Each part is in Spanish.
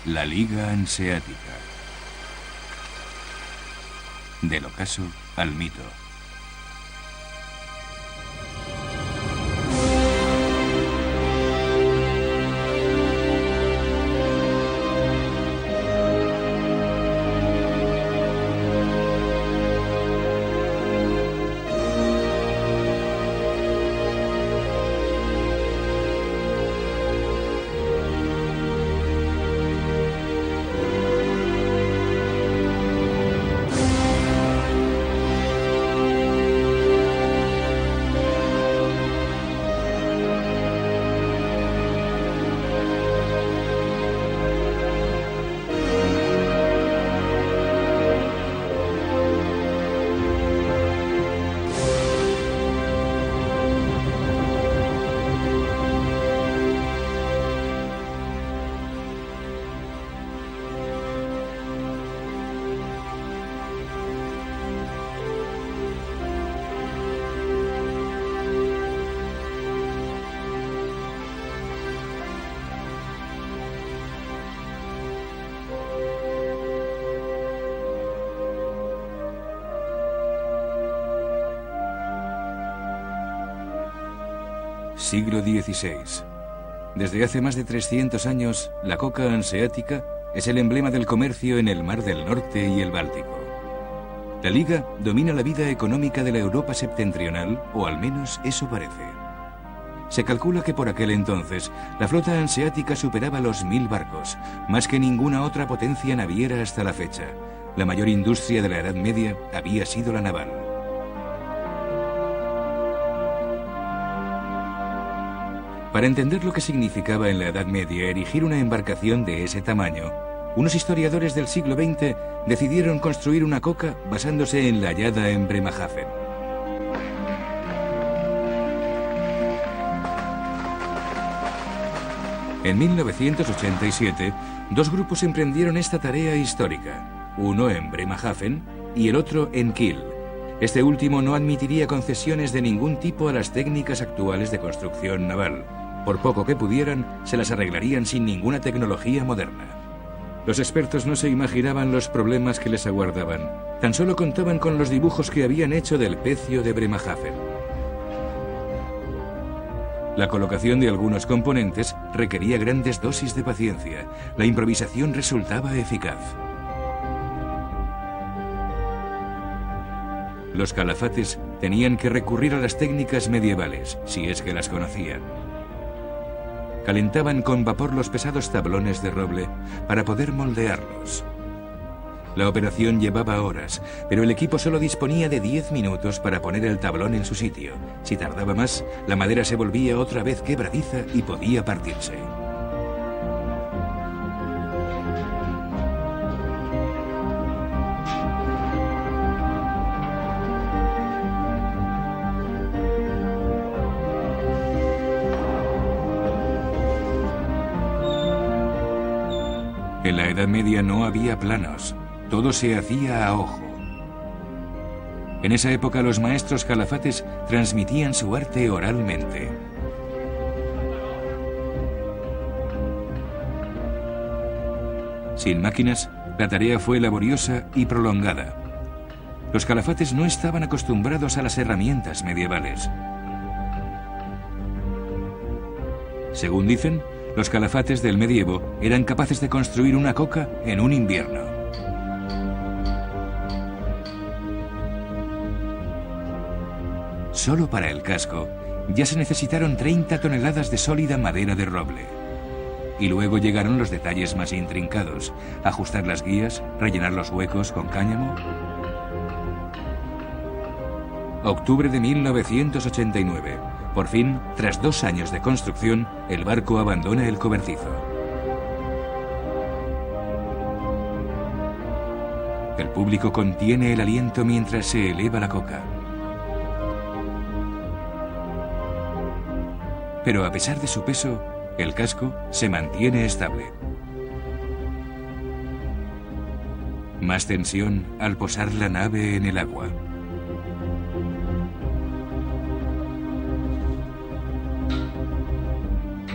La Liga Hanseática. Del ocaso al mito. Siglo XVI. Desde hace más de 300 años, la coca hanseática es el emblema del comercio en el Mar del Norte y el Báltico. La Liga domina la vida económica de la Europa septentrional, o al menos eso parece. Se calcula que por aquel entonces, la flota hanseática superaba los 1000 barcos, más que ninguna otra potencia naviera hasta la fecha. La mayor industria de la Edad Media había sido la naval. Para entender lo que significaba en la Edad Media erigir una embarcación de ese tamaño, unos historiadores del siglo XX decidieron construir una coca basándose en la hallada en Bremerhaven. En 1987, dos grupos emprendieron esta tarea histórica, uno en Bremerhaven y el otro en Kiel. Este último no admitiría concesiones de ningún tipo a las técnicas actuales de construcción naval. Por poco que pudieran, se las arreglarían sin ninguna tecnología moderna. Los expertos no se imaginaban los problemas que les aguardaban. Tan solo contaban con los dibujos que habían hecho del pecio de Bremerhaven. La colocación de algunos componentes requería grandes dosis de paciencia. La improvisación resultaba eficaz. Los calafates tenían que recurrir a las técnicas medievales, si es que las conocían. Calentaban con vapor los pesados tablones de roble para poder moldearlos. La operación llevaba horas, pero el equipo solo disponía de 10 minutos para poner el tablón en su sitio. Si tardaba más, la madera se volvía otra vez quebradiza y podía partirse. En la Edad Media no había planos, todo se hacía a ojo. En esa época los maestros calafates transmitían su arte oralmente. Sin máquinas, la tarea fue laboriosa y prolongada. Los calafates no estaban acostumbrados a las herramientas medievales. Según dicen, los calafates del medievo eran capaces de construir una coca en un invierno. Solo para el casco ya se necesitaron 30 toneladas de sólida madera de roble. Y luego llegaron los detalles más intrincados: ajustar las guías, rellenar los huecos con cáñamo. Octubre de 1989. Por fin, tras 2 años de construcción, el barco abandona el cobertizo. El público contiene el aliento mientras se eleva la coca. Pero a pesar de su peso, el casco se mantiene estable. Más tensión al posar la nave en el agua.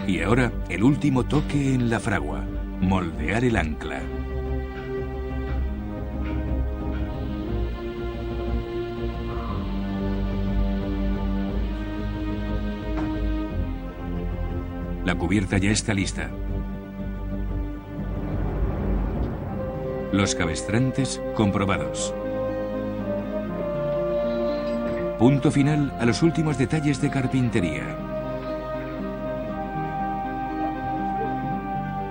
Y ahora, el último toque en la fragua. moldear el ancla. La cubierta ya está lista. Los cabestrantes comprobados. Punto final a los últimos detalles de carpintería.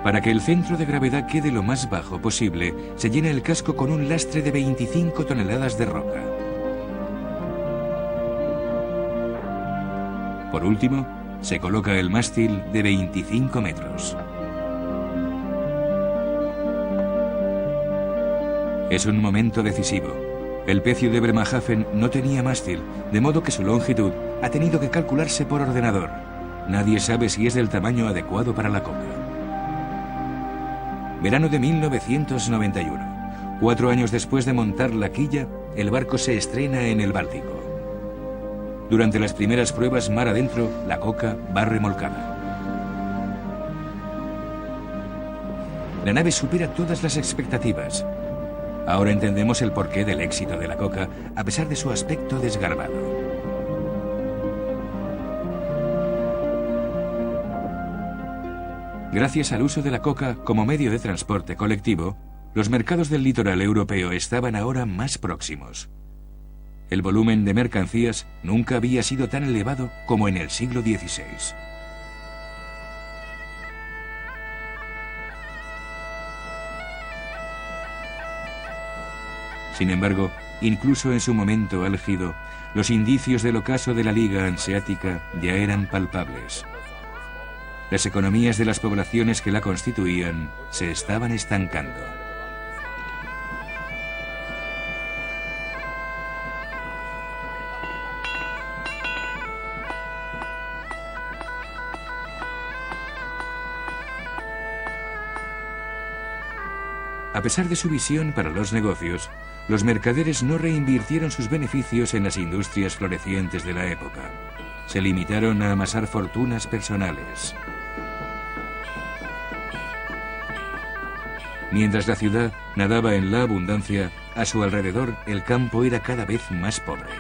Para que el centro de gravedad quede lo más bajo posible, se llena el casco con un lastre de 25 toneladas de roca. Por último, se coloca el mástil de 25 metros. Es un momento decisivo. El pecio de Bremerhaven no tenía mástil, de modo que su longitud ha tenido que calcularse por ordenador. Nadie sabe si es del tamaño adecuado para la coca. Verano de 1991. 4 años después de montar la quilla, el barco se estrena en el Báltico. Durante las primeras pruebas mar adentro, la coca va remolcada. La nave supera todas las expectativas. Ahora entendemos el porqué del éxito de la coca, a pesar de su aspecto desgarbado. Gracias al uso de la coca como medio de transporte colectivo, los mercados del litoral europeo estaban ahora más próximos. El volumen de mercancías nunca había sido tan elevado como en el siglo XVI. Sin embargo, incluso en su momento álgido, los indicios del ocaso de la Liga Hanseática ya eran palpables. Las economías de las poblaciones que la constituían se estaban estancando. A pesar de su visión para los negocios, los mercaderes no reinvirtieron sus beneficios en las industrias florecientes de la época. Se limitaron a amasar fortunas personales. Mientras la ciudad nadaba en la abundancia, a su alrededor el campo era cada vez más pobre.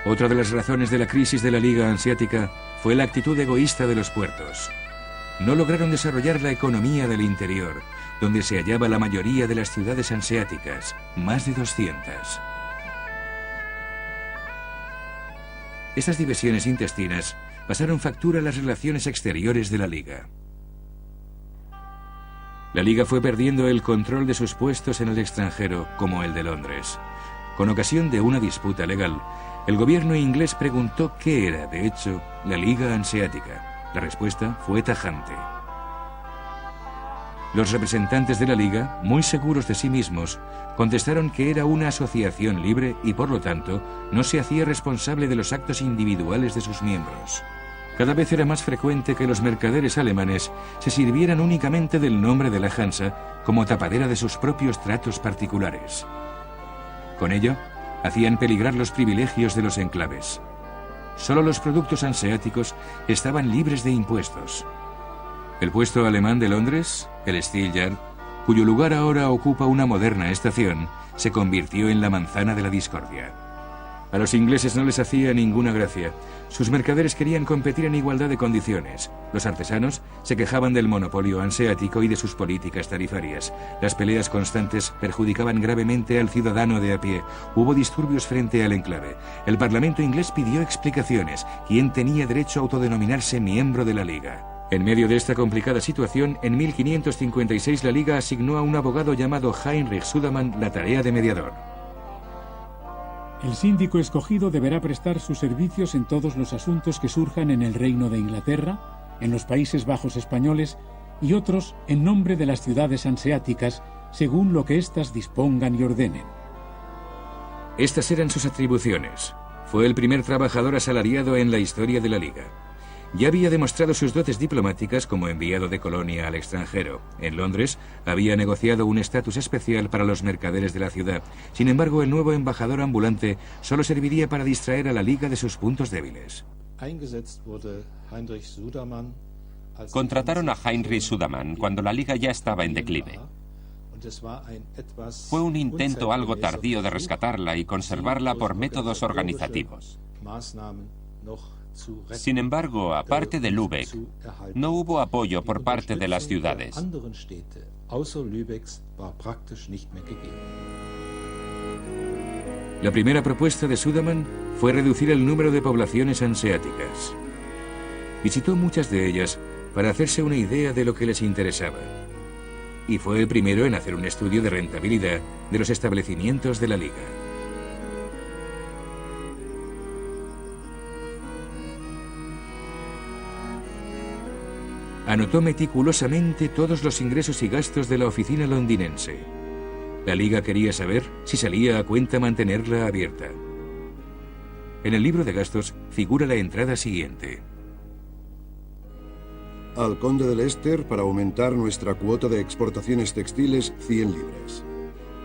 Otra de las razones de la crisis de la Liga Hanseática fue la actitud egoísta de los puertos. No lograron desarrollar la economía del interior, donde se hallaba la mayoría de las ciudades hanseáticas, más de 200. Estas divisiones intestinas pasaron factura a las relaciones exteriores de la Liga. La Liga fue perdiendo el control de sus puestos en el extranjero, como el de Londres. Con ocasión de una disputa legal, el gobierno inglés preguntó qué era, de hecho, la Liga Hanseática. La respuesta fue tajante. Los representantes de la Liga, muy seguros de sí mismos, contestaron que era una asociación libre y, por lo tanto, no se hacía responsable de los actos individuales de sus miembros. Cada vez era más frecuente que los mercaderes alemanes se sirvieran únicamente del nombre de la Hansa como tapadera de sus propios tratos particulares. Con ello, hacían peligrar los privilegios de los enclaves. Solo los productos hanseáticos estaban libres de impuestos. El puesto alemán de Londres, el Steel Yard, cuyo lugar ahora ocupa una moderna estación, se convirtió en la manzana de la discordia. A los ingleses no les hacía ninguna gracia. Sus mercaderes querían competir en igualdad de condiciones. Los artesanos se quejaban del monopolio hanseático y de sus políticas tarifarias. Las peleas constantes perjudicaban gravemente al ciudadano de a pie. Hubo disturbios frente al enclave. El Parlamento inglés pidió explicaciones. ¿Quién tenía derecho a autodenominarse miembro de la Liga? En medio de esta complicada situación, en 1556 la Liga asignó a un abogado llamado Heinrich Sudermann la tarea de mediador. El síndico escogido deberá prestar sus servicios en todos los asuntos que surjan en el Reino de Inglaterra, en los Países Bajos españoles y otros en nombre de las ciudades hanseáticas, según lo que éstas dispongan y ordenen. Estas eran sus atribuciones. Fue el primer trabajador asalariado en la historia de la Liga. Ya había demostrado sus dotes diplomáticas como enviado de colonia al extranjero. En Londres había negociado un estatus especial para los mercaderes de la ciudad. Sin embargo, el nuevo embajador ambulante solo serviría para distraer a la Liga de sus puntos débiles. Contrataron a Heinrich Sudermann cuando la Liga ya estaba en declive. Fue un intento algo tardío de rescatarla y conservarla por métodos organizativos. Sin embargo, aparte de Lübeck, no hubo apoyo por parte de las ciudades. La primera propuesta de Sudermann fue reducir el número de poblaciones hanseáticas. Visitó muchas de ellas para hacerse una idea de lo que les interesaba. Y fue el primero en hacer un estudio de rentabilidad de los establecimientos de la Liga. Anotó meticulosamente todos los ingresos y gastos de la oficina londinense. La Liga quería saber si salía a cuenta mantenerla abierta. En el libro de gastos figura la entrada siguiente. Al conde de Leicester para aumentar nuestra cuota de exportaciones textiles 100 libras.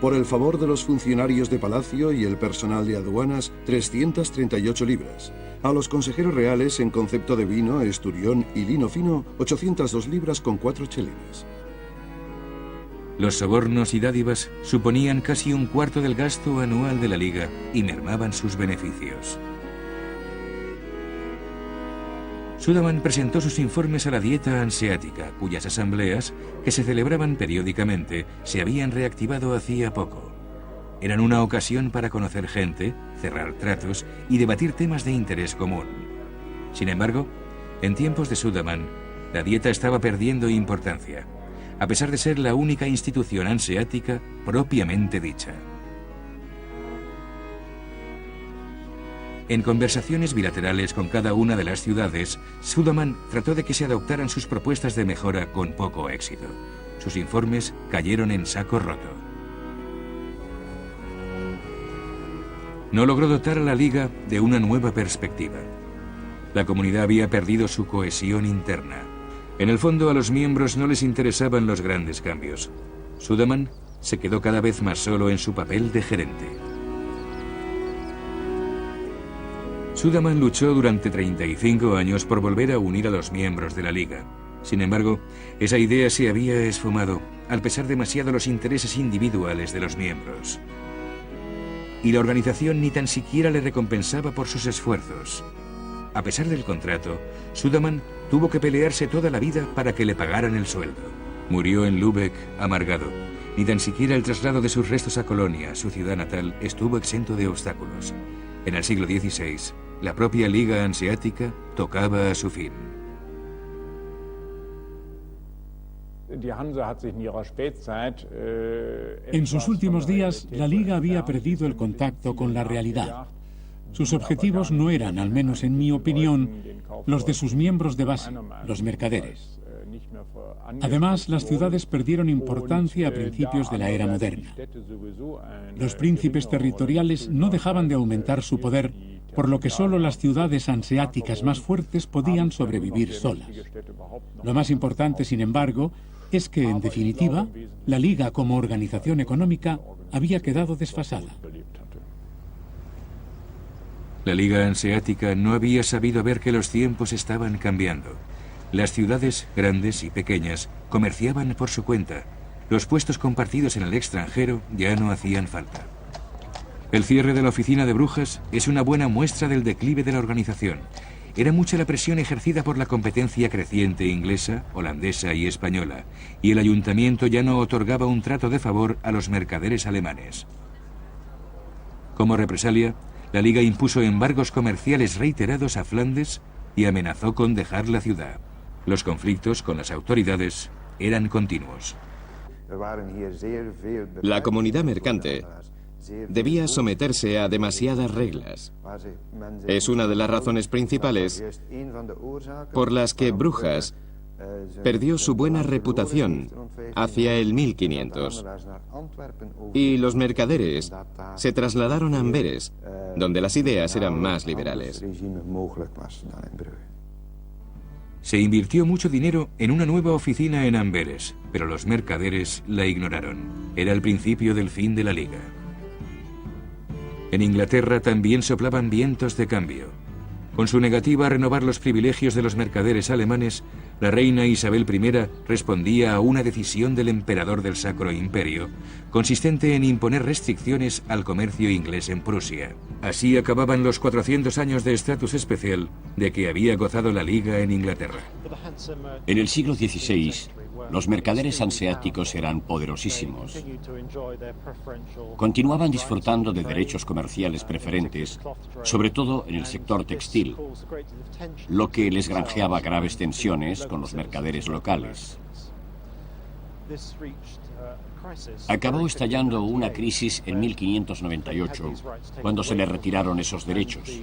Por el favor de los funcionarios de palacio y el personal de aduanas 338 libras. A los consejeros reales en concepto de vino, esturión y lino fino 802 libras con 4 chelines. Los sobornos y dádivas suponían casi un cuarto del gasto anual de la Liga y mermaban sus beneficios. Sudermann presentó sus informes a la Dieta Hanseática, cuyas asambleas, que se celebraban periódicamente, se habían reactivado hacía poco. Eran una ocasión para conocer gente, cerrar tratos y debatir temas de interés común. Sin embargo, en tiempos de Sudermann, la Dieta estaba perdiendo importancia, a pesar de ser la única institución hanseática propiamente dicha. En conversaciones bilaterales con cada una de las ciudades, Sudermann trató de que se adoptaran sus propuestas de mejora con poco éxito. Sus informes cayeron en saco roto. No logró dotar a la Liga de una nueva perspectiva. La comunidad había perdido su cohesión interna. En el fondo, a los miembros no les interesaban los grandes cambios. Sudermann se quedó cada vez más solo en su papel de gerente. Sudermann luchó durante 35 años por volver a unir a los miembros de la Liga. Sin embargo, esa idea se había esfumado, al pesar demasiado los intereses individuales de los miembros. Y la organización ni tan siquiera le recompensaba por sus esfuerzos. A pesar del contrato, Sudermann tuvo que pelearse toda la vida para que le pagaran el sueldo. Murió en Lübeck amargado. Ni tan siquiera el traslado de sus restos a Colonia, su ciudad natal, estuvo exento de obstáculos. En el siglo XVI, la propia Liga Hanseática tocaba a su fin. En sus últimos días, la Liga había perdido el contacto con la realidad. Sus objetivos no eran, al menos en mi opinión, los de sus miembros de base, los mercaderes. Además, las ciudades perdieron importancia a principios de la era moderna. Los príncipes territoriales no dejaban de aumentar su poder, por lo que solo las ciudades hanseáticas más fuertes podían sobrevivir solas. Lo más importante, sin embargo, es que, en definitiva, la Liga como organización económica había quedado desfasada. La Liga Hanseática no había sabido ver que los tiempos estaban cambiando. Las ciudades, grandes y pequeñas, comerciaban por su cuenta. Los puestos compartidos en el extranjero ya no hacían falta. El cierre de la oficina de Brujas es una buena muestra del declive de la organización. Era mucha la presión ejercida por la competencia creciente inglesa, holandesa y española, y el ayuntamiento ya no otorgaba un trato de favor a los mercaderes alemanes. Como represalia, la Liga impuso embargos comerciales reiterados a Flandes y amenazó con dejar la ciudad. Los conflictos con las autoridades eran continuos. La comunidad mercante debía someterse a demasiadas reglas. Es una de las razones principales por las que Brujas perdió su buena reputación hacia el 1500 y los mercaderes se trasladaron a Amberes, donde las ideas eran más liberales. Se invirtió mucho dinero en una nueva oficina en Amberes, pero los mercaderes la ignoraron. Era el principio del fin de la Liga. En Inglaterra también soplaban vientos de cambio. Con su negativa a renovar los privilegios de los mercaderes alemanes, la reina Isabel I respondía a una decisión del emperador del Sacro Imperio, consistente en imponer restricciones al comercio inglés en Prusia. Así acababan los 400 años de estatus especial de que había gozado la Liga en Inglaterra. En el siglo XVI, los mercaderes hanseáticos eran poderosísimos. Continuaban disfrutando de derechos comerciales preferentes, sobre todo en el sector textil, lo que les granjeaba graves tensiones con los mercaderes locales. Acabó estallando una crisis en 1598, cuando se le retiraron esos derechos.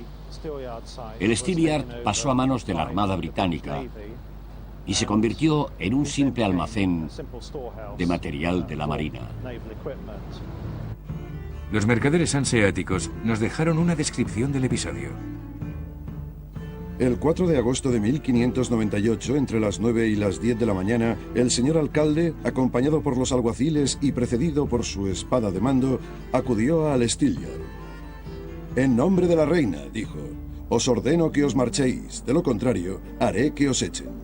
El Steel Yard pasó a manos de la Armada Británica y se convirtió en un simple almacén de material de la Marina. Los mercaderes hanseáticos nos dejaron una descripción del episodio. El 4 de agosto de 1598, entre las 9 y las 10 de la mañana, el señor alcalde, acompañado por los alguaciles y precedido por su espada de mando, acudió al Steel Yard. En nombre de la reina, dijo, os ordeno que os marchéis, de lo contrario, haré que os echen.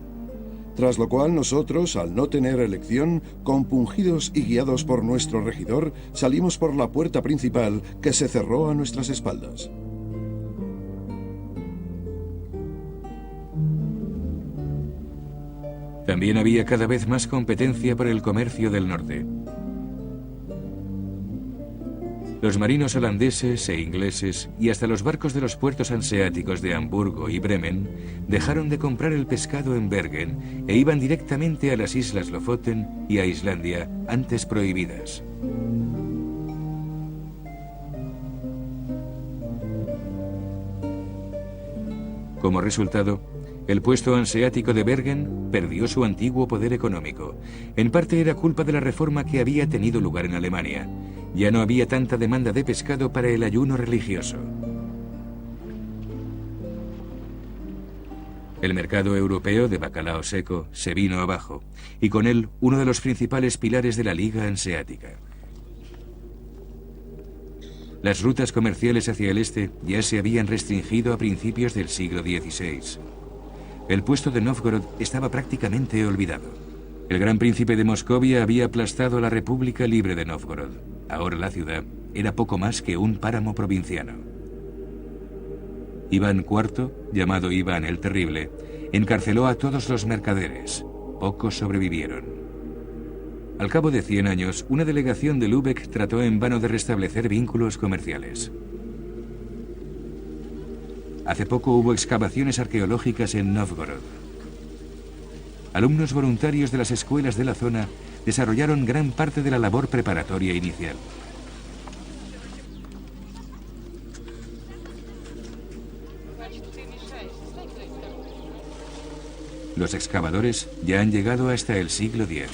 Tras lo cual nosotros, al no tener elección, compungidos y guiados por nuestro regidor, salimos por la puerta principal que se cerró a nuestras espaldas. También había cada vez más competencia por el comercio del norte. Los marinos holandeses e ingleses y hasta los barcos de los puertos hanseáticos de Hamburgo y Bremen dejaron de comprar el pescado en Bergen e iban directamente a las islas Lofoten y a Islandia, antes prohibidas. Como resultado, el puesto hanseático de Bergen perdió su antiguo poder económico. En parte era culpa de la reforma que había tenido lugar en Alemania. Ya no había tanta demanda de pescado para el ayuno religioso. El mercado europeo de bacalao seco se vino abajo, y con él uno de los principales pilares de la Liga Hanseática. Las rutas comerciales hacia el este ya se habían restringido a principios del siglo XVI. El puesto de Novgorod estaba prácticamente olvidado. El gran príncipe de Moscovia había aplastado a la República Libre de Novgorod. Ahora la ciudad era poco más que un páramo provinciano. Iván IV, llamado Iván el Terrible, encarceló a todos los mercaderes. Pocos sobrevivieron. Al cabo de 100 años, una delegación de Lübeck trató en vano de restablecer vínculos comerciales. Hace poco hubo excavaciones arqueológicas en Novgorod. Alumnos voluntarios de las escuelas de la zona desarrollaron gran parte de la labor preparatoria inicial. Los excavadores ya han llegado hasta el siglo X.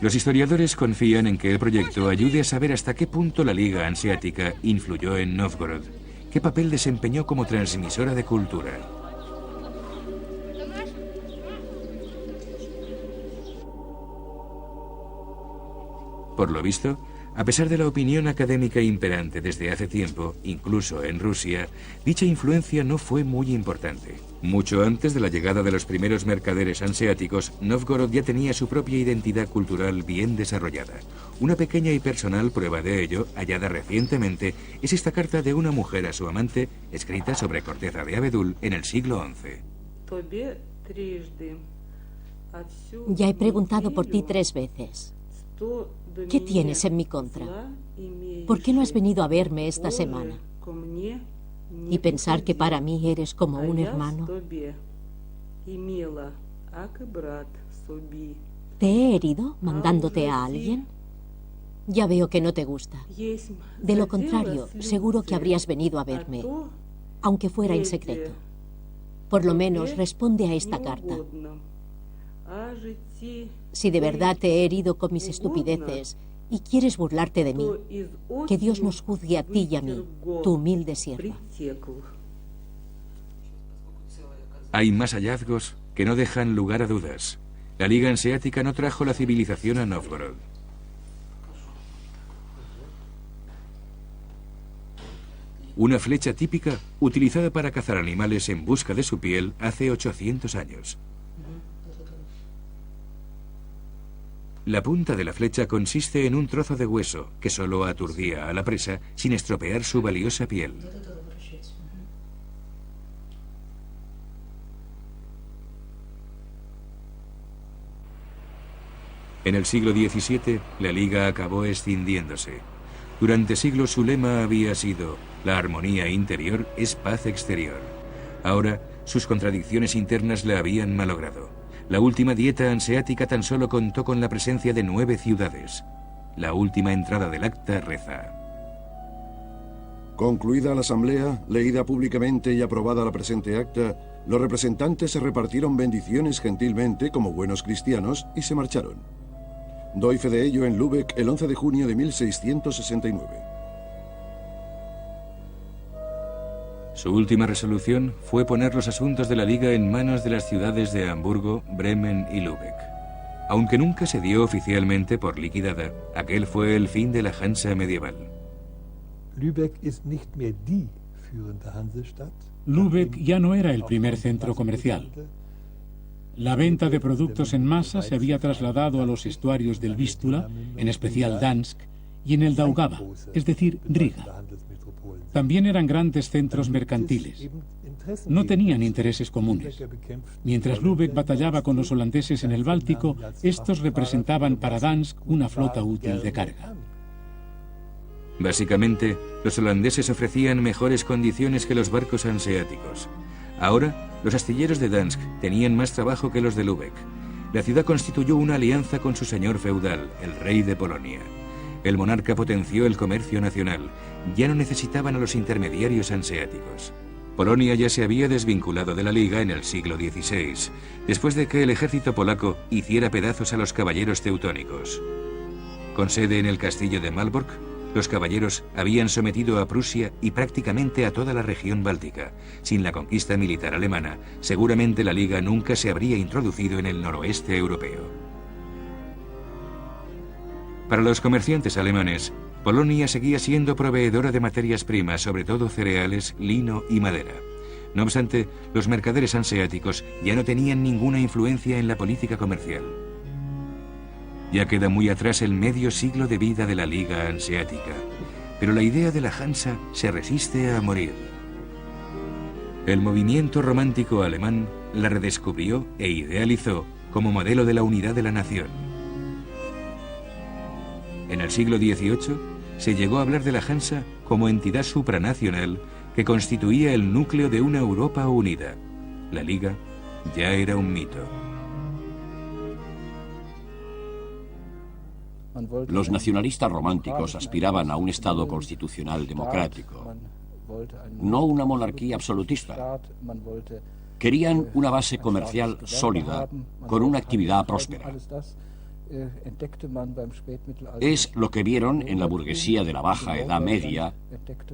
Los historiadores confían en que el proyecto ayude a saber hasta qué punto la Liga Hanseática influyó en Novgorod, qué papel desempeñó como transmisora de cultura. Por lo visto, a pesar de la opinión académica imperante desde hace tiempo, incluso en Rusia, dicha influencia no fue muy importante. Mucho antes de la llegada de los primeros mercaderes hanseáticos, Novgorod ya tenía su propia identidad cultural bien desarrollada. Una pequeña y personal prueba de ello, hallada recientemente, es esta carta de una mujer a su amante, escrita sobre corteza de abedul en el siglo XI. Ya he preguntado por ti 3 veces. ¿Qué tienes en mi contra? ¿Por qué no has venido a verme esta semana? Y pensar que para mí eres como un hermano. ¿Te he herido mandándote a alguien? Ya veo que no te gusta. De lo contrario, seguro que habrías venido a verme, aunque fuera en secreto. Por lo menos responde a esta carta. Si de verdad te he herido con mis estupideces y quieres burlarte de mí, que Dios nos juzgue a ti y a mí, tu humilde sierva. Hay más hallazgos que no dejan lugar a dudas. La Liga Hanseática no trajo la civilización a Novgorod. una flecha típica utilizada para cazar animales en busca de su piel hace 800 años. La punta de la flecha consiste en un trozo de hueso que solo aturdía a la presa sin estropear su valiosa piel. En el siglo XVII, la Liga acabó escindiéndose. Durante siglos su lema había sido: la armonía interior es paz exterior. Ahora, sus contradicciones internas la habían malogrado. La última dieta hanseática tan solo contó con la presencia de 9 ciudades. La última entrada del acta reza: concluida la asamblea, leída públicamente y aprobada la presente acta, los representantes se repartieron bendiciones gentilmente como buenos cristianos y se marcharon. Doy fe de ello en Lübeck el 11 de junio de 1669. Su última resolución fue poner los asuntos de la Liga en manos de las ciudades de Hamburgo, Bremen y Lübeck. Aunque nunca se dio oficialmente por liquidada, aquel fue el fin de la Hansa medieval. Lübeck ya no era el primer centro comercial. La venta de productos en masa se había trasladado a los estuarios del Vístula, en especial Dansk, y en el Daugava, es decir, Riga. También eran grandes centros mercantiles. No tenían intereses comunes. Mientras Lübeck batallaba con los holandeses en el Báltico, estos representaban para Dansk una flota útil de carga. Básicamente, los holandeses ofrecían mejores condiciones que los barcos hanseáticos. Ahora, los astilleros de Dansk tenían más trabajo que los de Lübeck. La ciudad constituyó una alianza con su señor feudal, el rey de Polonia. El monarca potenció el comercio nacional. Ya no necesitaban a los intermediarios hanseáticos. Polonia ya se había desvinculado de la Liga en el siglo XVI, después de que el ejército polaco hiciera pedazos a los caballeros teutónicos. Con sede en el castillo de Malbork, los caballeros habían sometido a Prusia y prácticamente a toda la región báltica. Sin la conquista militar alemana, seguramente la Liga nunca se habría introducido en el noroeste europeo. Para los comerciantes alemanes, Polonia seguía siendo proveedora de materias primas, sobre todo cereales, lino y madera. No obstante, los mercaderes hanseáticos ya no tenían ninguna influencia en la política comercial. Ya queda muy atrás el medio siglo de vida de la Liga Hanseática, pero la idea de la Hansa se resiste a morir. El movimiento romántico alemán la redescubrió e idealizó como modelo de la unidad de la nación. En el siglo XVIII se llegó a hablar de la Hansa como entidad supranacional que constituía el núcleo de una Europa unida. La Liga ya era un mito. Los nacionalistas románticos aspiraban a un Estado constitucional democrático, no una monarquía absolutista. Querían una base comercial sólida, con una actividad próspera. Es lo que vieron en la burguesía de la Baja Edad Media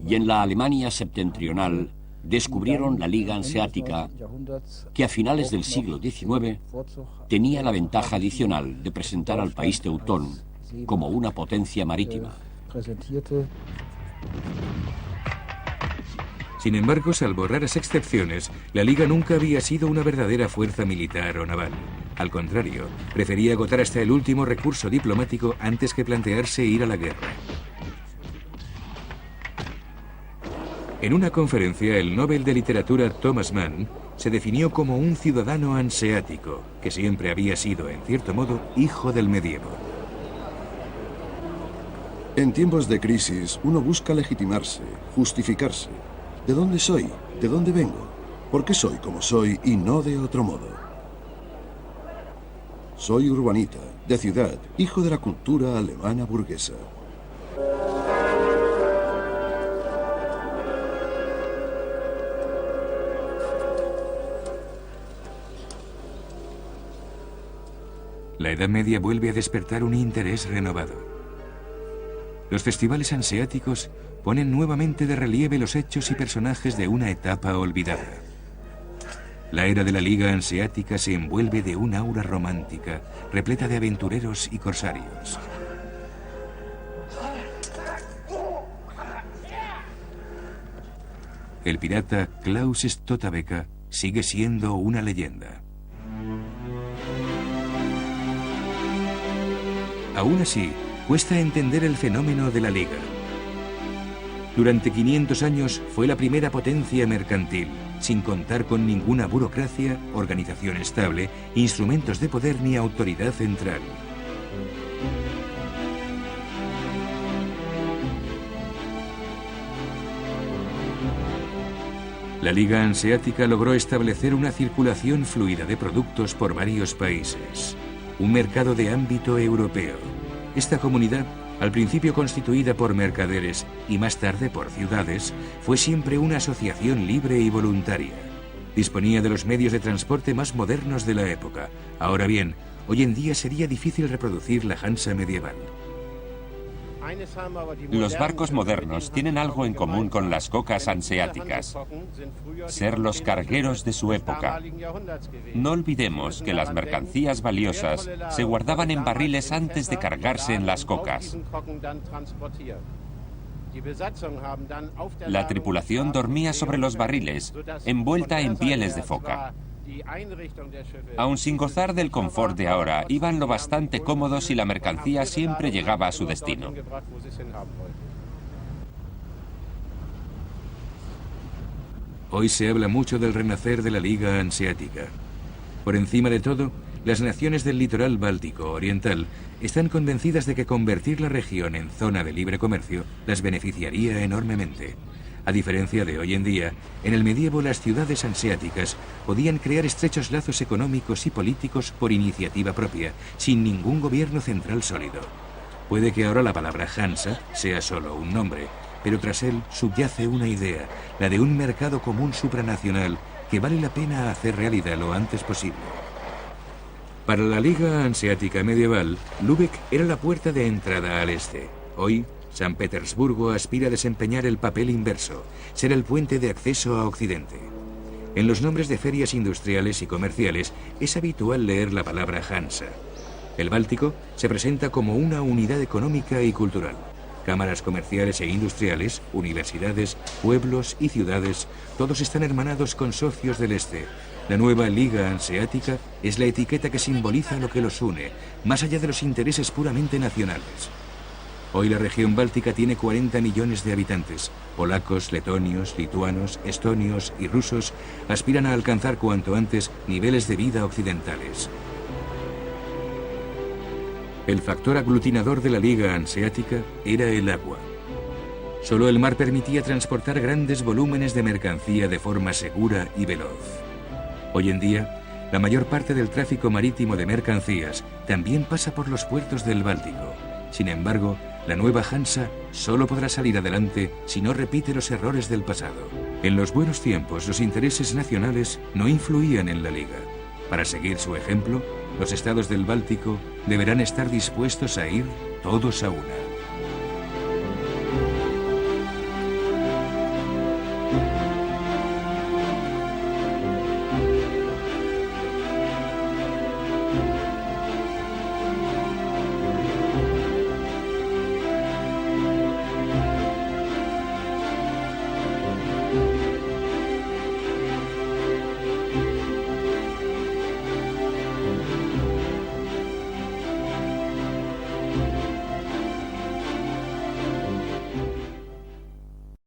y en la Alemania septentrional. Descubrieron la Liga Hanseática, que a finales del siglo XIX tenía la ventaja adicional de presentar al país teutón como una potencia marítima. Sin embargo, salvo raras excepciones, la Liga nunca había sido una verdadera fuerza militar o naval. Al contrario, prefería agotar hasta el último recurso diplomático antes que plantearse ir a la guerra. En una conferencia, el Nobel de Literatura Thomas Mann se definió como un ciudadano hanseático, que siempre había sido, en cierto modo, hijo del medievo. En tiempos de crisis, uno busca legitimarse, justificarse. ¿De dónde soy? ¿De dónde vengo? ¿Por qué soy como soy y no de otro modo? Soy urbanita, de ciudad, hijo de la cultura alemana burguesa. La Edad Media vuelve a despertar un interés renovado. Los festivales hanseáticos ponen nuevamente de relieve los hechos y personajes de una etapa olvidada. La era de la Liga Hanseática se envuelve de un aura romántica, repleta de aventureros y corsarios. el pirata Klaus Stottabeka sigue siendo una leyenda. Aún así, cuesta entender el fenómeno de la Liga. Durante 500 años fue la primera potencia mercantil, sin contar con ninguna burocracia, organización estable, instrumentos de poder ni autoridad central. La Liga Hanseática logró establecer una circulación fluida de productos por varios países, un mercado de ámbito europeo. Esta comunidad, al principio constituida por mercaderes y más tarde por ciudades, fue siempre una asociación libre y voluntaria. Disponía de los medios de transporte más modernos de la época. Ahora bien, hoy en día sería difícil reproducir la Hansa medieval. Los barcos modernos tienen algo en común con las cocas hanseáticas: ser los cargueros de su época. No olvidemos que las mercancías valiosas se guardaban en barriles antes de cargarse en las cocas. La tripulación dormía sobre los barriles, envuelta en pieles de foca. Aun sin gozar del confort de ahora, iban lo bastante cómodos y la mercancía siempre llegaba a su destino. Hoy se habla mucho del renacer de la Liga Hanseática. Por encima de todo, las naciones del litoral báltico oriental están convencidas de que convertir la región en zona de libre comercio las beneficiaría enormemente. A diferencia de hoy en día, en el medievo las ciudades hanseáticas podían crear estrechos lazos económicos y políticos por iniciativa propia, sin ningún gobierno central sólido. Puede que ahora la palabra Hansa sea solo un nombre, pero tras él subyace una idea, la de un mercado común supranacional que vale la pena hacer realidad lo antes posible. Para la Liga Hanseática medieval, Lübeck era la puerta de entrada al este. Hoy, San Petersburgo aspira a desempeñar el papel inverso, ser el puente de acceso a Occidente. En los nombres de ferias industriales y comerciales es habitual leer la palabra Hansa. El Báltico se presenta como una unidad económica y cultural. Cámaras comerciales e industriales, universidades, pueblos y ciudades, todos están hermanados con socios del este. La nueva Liga Hanseática es la etiqueta que simboliza lo que los une, más allá de los intereses puramente nacionales. Hoy la región báltica tiene 40 millones de habitantes. Polacos, letonios, lituanos, estonios y rusos aspiran a alcanzar cuanto antes niveles de vida occidentales. El factor aglutinador de la Liga Hanseática era el agua. Solo el mar permitía transportar grandes volúmenes de mercancía de forma segura y veloz. Hoy en día, la mayor parte del tráfico marítimo de mercancías también pasa por los puertos del Báltico. Sin embargo, la nueva Hansa solo podrá salir adelante si no repite los errores del pasado. En los buenos tiempos, los intereses nacionales no influían en la Liga. Para seguir su ejemplo, los estados del Báltico deberán estar dispuestos a ir todos a una.